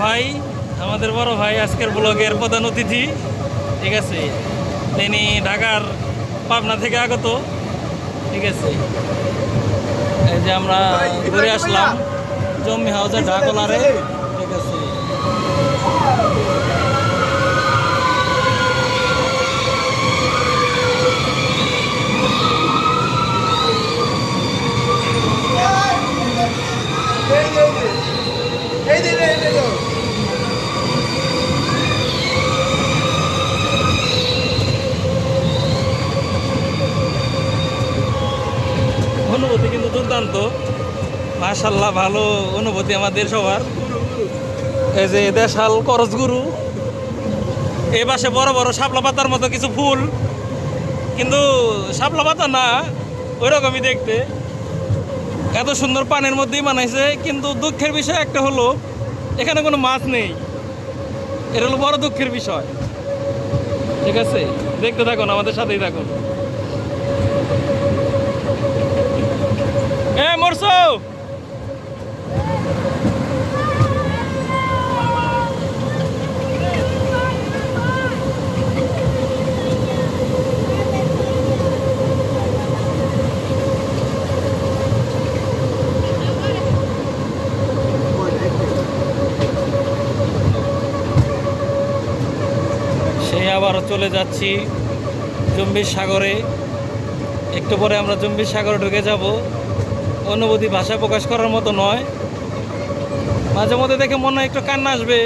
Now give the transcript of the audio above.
ভাই, আমাদের বড় ভাই আজকের ব্লগের প্রধান অতিথি। ঠিক আছে, তিনি ঢাকার পাবনা থেকে আগত। ঠিক আছে, এই যে আমরা ঘুরে আসলাম জম্মি হাউসে ঢাকলারে। ঠিক আছে, অনুভূতি কিন্তু দুর্দান্ত, মাশাল্লাহ ভালো অনুভূতি আমাদের সবার। এই যে দেশাল করজ গুরু, এই পাশে বড় বড় শাপলা পাতার মতো কিছু ফুল, কিন্তু শাপলা পাতা না, ওই রকমই দেখতে। এত সুন্দর পানির মধ্যেই বানাইছে, কিন্তু দুঃখের বিষয় একটা হলো এখানে কোনো মাছ নেই। এটা হলো বড় দুঃখের বিষয়। ঠিক আছে, দেখতে থাকুন, আমাদের সাথেই থাকুন। মরছো সেই আবারও চলে যাচ্ছি জম্বির সাগরে। একটু পরে আমরা জম্বির সাগরে ঢুকে যাব। অনুভূতি ভাষা প্রকাশ করার মতো নয়। মাঝে মধ্যে দেখে মনে হয় একটু কান্না আসবে।